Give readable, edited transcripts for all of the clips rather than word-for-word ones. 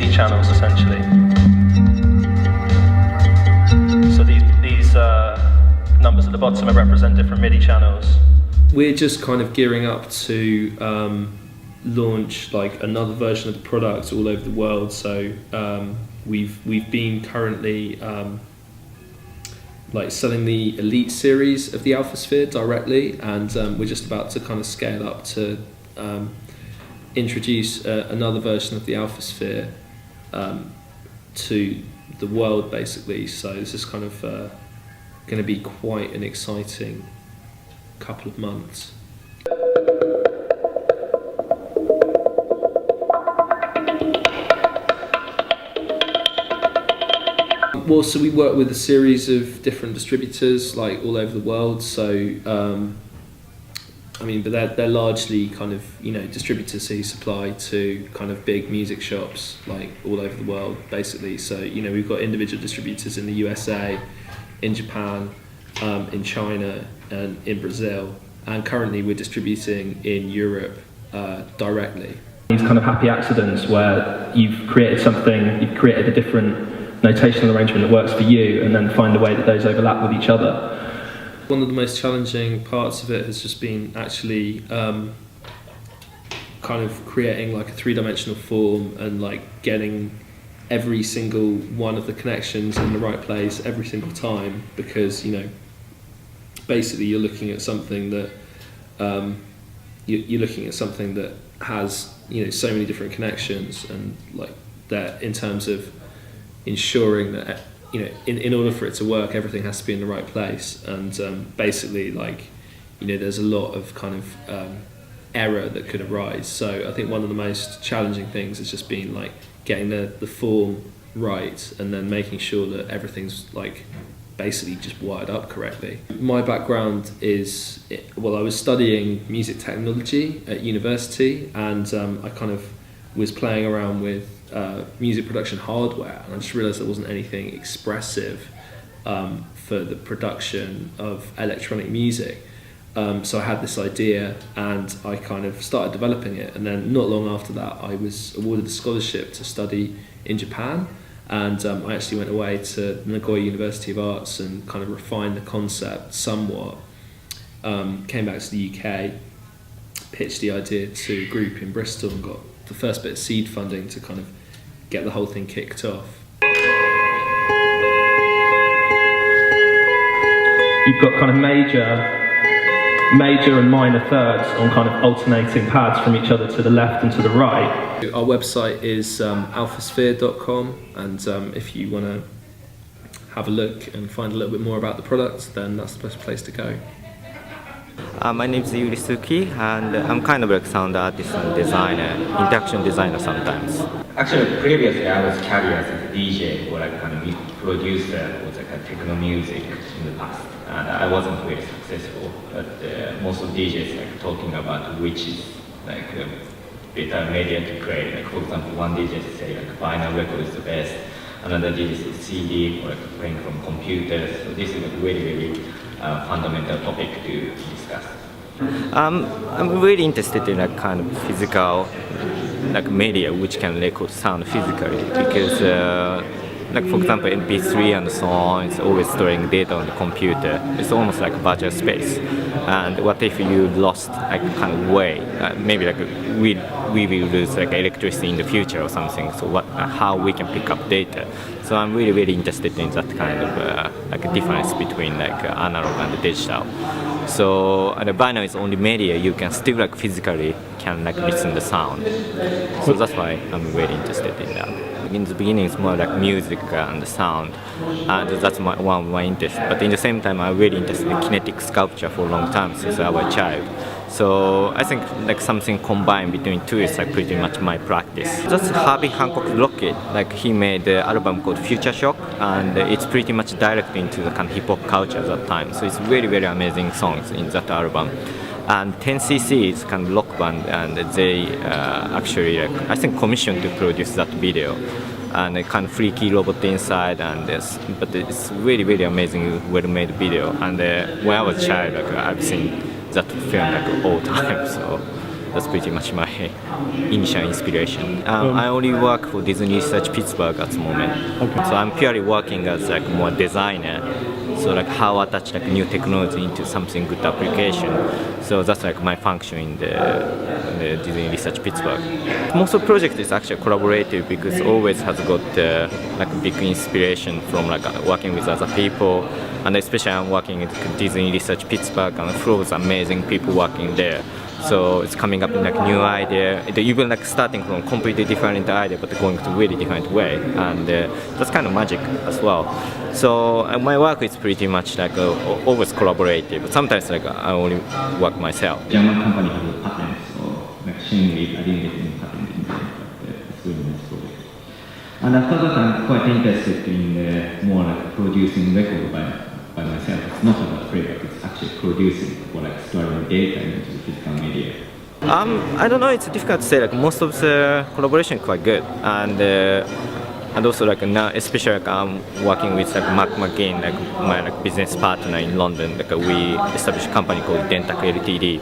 MIDI channels essentially. So these numbers at the bottom represent different MIDI channels. We're just kind of gearing up to launch like another version of the product all over the world. So we've been currently like selling the Elite series of the AlphaSphere directly, and we're just about to kind of scale up to introduce another version of the AlphaSphere to the world basically. So this is kind of going to be quite an exciting couple of months. Well, so we work with a series of different distributors, like all over the world. So, I mean, but they're largely kind of, you know, distributors who supply to kind of big music shops, like all over the world, basically. So, you know, we've got individual distributors in the USA, in Japan, in China, and in Brazil. And currently, we're distributing in Europe directly. These kind of happy accidents where you've created something, you've created a different notational arrangement that works for you, and then find a way that those overlap with each other. One of the most challenging parts of it has just been actually kind of creating like a three-dimensional form and like getting every single one of the connections in the right place every single time, because, you know, basically you're looking at something that you're looking at something that has, you know, so many different connections, and like that in terms of ensuring that, you know, in order for it to work, everything has to be in the right place. And basically, like, you know, there's a lot of kind of error that could arise. So I think one of the most challenging things has just been like getting the form right, and then making sure that everything's like basically just wired up correctly. My background is, well, I was studying music technology at university, and I kind of was playing around with music production hardware, and I just realised there wasn't anything expressive for the production of electronic music. So I had this idea, and I kind of started developing it, and then not long after that I was awarded a scholarship to study in Japan, and I actually went away to Nagoya University of Arts and kind of refined the concept somewhat. Came back to the UK, pitched the idea to a group in Bristol, and got the first bit of seed funding to kind of get the whole thing kicked off. You've got kind of major and minor thirds on kind of alternating pads from each other to the left and to the right. Our website is alphasphere.com, and if you want to have a look and find a little bit more about the product, then that's the best place to go. My name is Eva Sookie, and I'm kind of like sound artist and designer, interaction designer sometimes. Actually, previously I was curious as a DJ or like kind of producer with like a techno music in the past, and I wasn't really successful. But most of DJs like talking about which is like a better media to create. Like for example, one DJ say like vinyl record is the best, another DJ says CD or like playing from computers. So this is a really fundamental topic to discuss. I'm really interested in a kind of physical like media which can record sound physically, because like for example MP3 and so on, it's always storing data on the computer. It's almost like a virtual space. And what if you lost like kind of way? Maybe like we will lose like electricity in the future or something. So how we can pick up data? So I'm really interested in that kind of like a difference between like analog and digital. So the vinyl is only media, you can still like physically can like listen the sound. So that's why I'm really interested in that. In the beginning it's more like music and sound, and that's one of my interests. But in the same time I'm really interested in kinetic sculpture for a long time since I was a child. So I think like something combined between two is like pretty much my practice. That's Herbie Hancock's Rocket. Like he made an album called Future Shock, and it's pretty much direct into the kind of hip hop culture at that time. So it's very amazing songs in that album. And 10cc is kind of rock band, and they actually like, I think commissioned to produce that video. And a kind of freaky robot inside, and but it's really amazing, well-made video. And when I was a child, like I've seen that film like all time. So that's pretty much my initial inspiration. I only work for Disney Research Pittsburgh at the moment. Okay. So I'm purely working as like more designer. So like how attach like new technology into something good application. So that's like my function in the Disney Research Pittsburgh. Most of the project is actually collaborative because always has got like big inspiration from like working with other people, and especially I'm working at Disney Research Pittsburgh and full of amazing people working there. So it's coming up with like new idea, even like starting from completely different idea but going to really different way, and that's kind of magic as well. So my work is pretty much like always collaborative. Sometimes like I only work myself. German company has a patent, so like Shenley, I didn't get any patent in there, but it's really nice project. And after that, I'm quite interested in more like producing record by myself. It's not about playback, it's actually producing or like storing data into the physical media. I don't know, it's difficult to say. Like most of the collaboration is quite good, and also like now, especially like I'm working with like Mark McGinn, like my like business partner in London. Like we established a company called Dentac Ltd,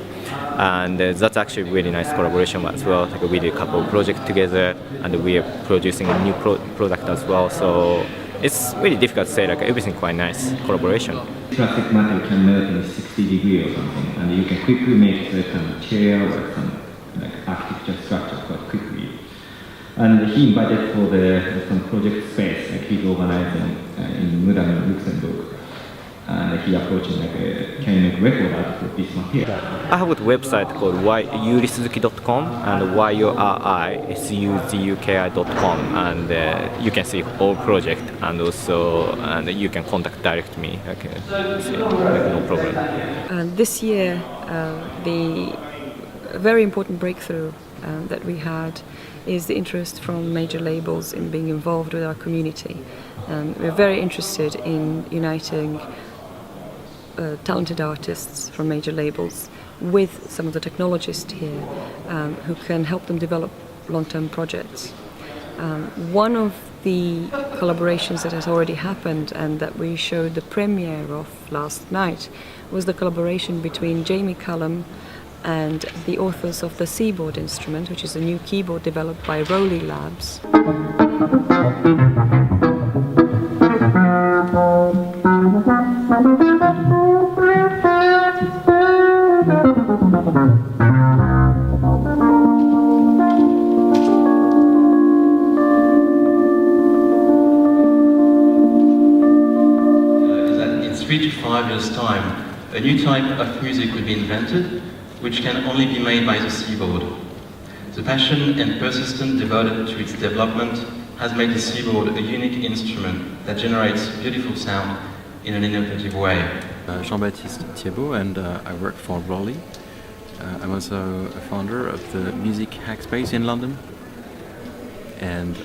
and that's actually a really nice collaboration as well. Like we did a couple of projects together, and we are producing a new product as well. So it's really difficult to say. Like everything quite nice collaboration. Plastic matter can melt in 60 degrees or something, and you can quickly make the kind of chair or some like architecture structure quite quickly. And he invited for some project space, like he's organizing in Mudan, Luxembourg. And he approached me like, can you make record out of this material? I have a website called yurisuzuki.com and yurisuzuki.com, and you can see all project, and also you can contact direct me. No problem. This year, the very important breakthrough that we had is the interest from major labels in being involved with our community. We're very interested in uniting talented artists from major labels with some of the technologists here who can help them develop long-term projects. One of the collaborations that has already happened and that we showed the premiere of last night was the collaboration between Jamie Cullum and the authors of the Seaboard instrument, which is a new keyboard developed by Rowley Labs. In 3 to 5 years' time, a new type of music will be invented, which can only be made by the Seaboard. The passion and persistence devoted to its development has made the Seaboard a unique instrument that generates beautiful sound in an innovative way. Jean-Baptiste Thiebaud, and I work for Rowley. I'm also a founder of the Music Hackspace in London, and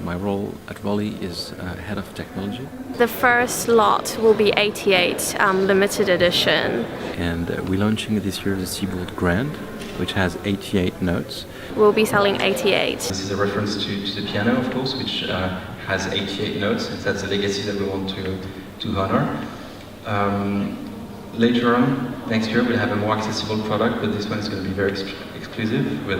my role at Rowley is head of technology. The first lot will be 88 limited edition. And we're launching this year the Seaboard Grand, which has 88 notes. We'll be selling 88. This is a reference to the piano, of course, which has 88 notes, and that's a legacy that we want to honor. Later on, next year, we'll have a more accessible product, but this one is going to be very exclusive with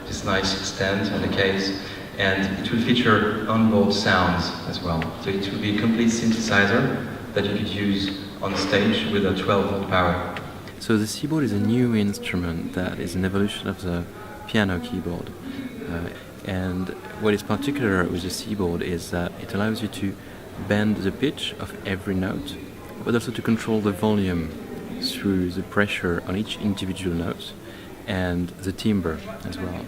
this nice stand and a case, and it will feature onboard sounds as well. So it will be a complete synthesizer that you could use on stage with a 12-volt power. So the Seaboard is a new instrument that is an evolution of the piano keyboard. And what is particular with the Seaboard is that it allows you to bend the pitch of every note, but also to control the volume through the pressure on each individual note and the timbre as well.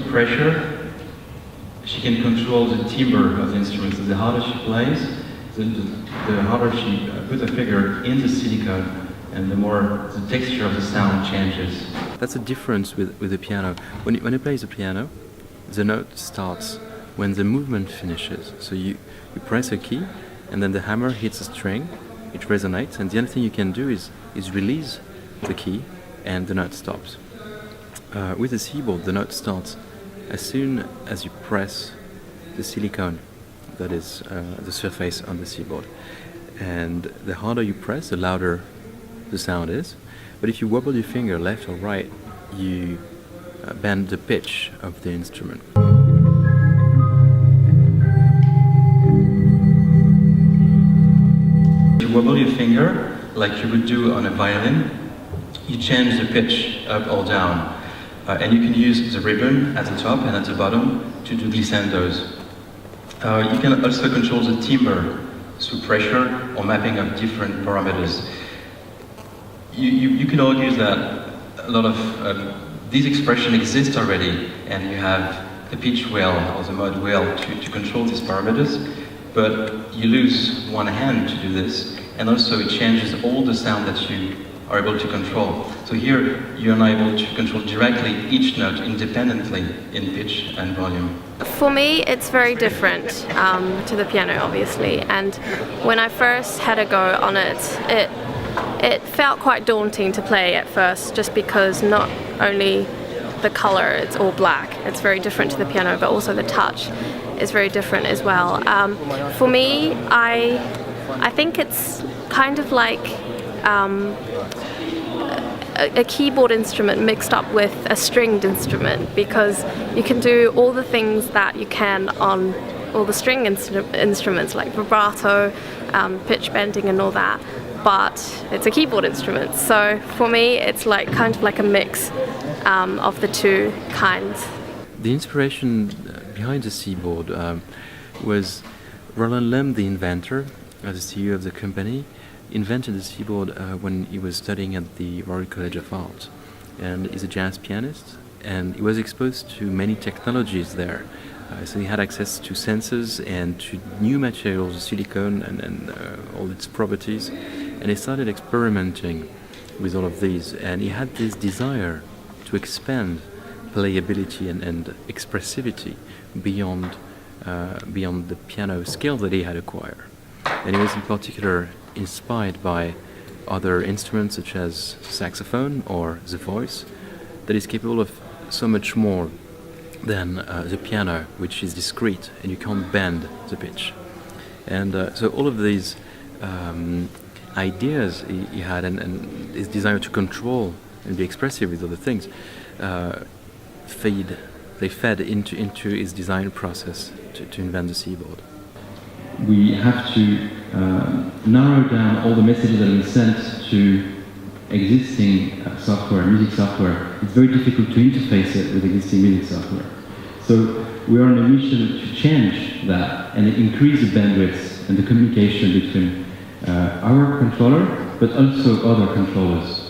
Pressure, she can control the timbre of the instrument. So the harder she plays, the harder she puts a finger in the silicone, and the more the texture of the sound changes. That's the difference with the piano. When you play the piano, the note starts when the movement finishes. So you press a key, and then the hammer hits a string, it resonates, and the only thing you can do is release the key, and the note stops. with the Seaboard, the note starts as soon as you press the silicone that is the surface on the Seaboard. And the harder you press, the louder the sound is. But if you wobble your finger left or right, you bend the pitch of the instrument. You wobble your finger like you would do on a violin. You change the pitch up or down. And you can use the ribbon at the top and at the bottom to do glissandos. You can also control the timbre through pressure or mapping of different parameters. You can argue that a lot of these expressions exist already, and you have the pitch wheel or the mod wheel to control these parameters, but you lose one hand to do this, and also it changes all the sound that you are able to control. So here you're not able to control directly each note independently in pitch and volume. For me, it's very different to the piano, obviously, and when I first had a go on it, it felt quite daunting to play at first, just because not only the color, it's all black, it's very different to the piano, but also the touch is very different as well. For me, I think it's kind of like a keyboard instrument mixed up with a stringed instrument, because you can do all the things that you can on all the string instruments like vibrato, pitch bending and all that, but it's a keyboard instrument. So for me it's like kind of like a mix of the two kinds. The inspiration behind the Seaboard was Roland Lem, the inventor, the CEO of the company, invented the Seaboard when he was studying at the Royal College of Art, and he's a jazz pianist, and he was exposed to many technologies there. So he had access to sensors and to new materials, silicone and all its properties, and he started experimenting with all of these, and he had this desire to expand playability and expressivity beyond the piano skill that he had acquired. And he was in particular inspired by other instruments such as saxophone or the voice, that is capable of so much more than the piano, which is discrete and you can't bend the pitch. And so all of these ideas he had, and his desire to control and be expressive with other things, they fed into his design process to invent the Seaboard. We have to narrow down all the messages that we sent to existing software, music software. It's very difficult to interface it with existing music software. So we are on a mission to change that and increase the bandwidth and the communication between our controller, but also other controllers.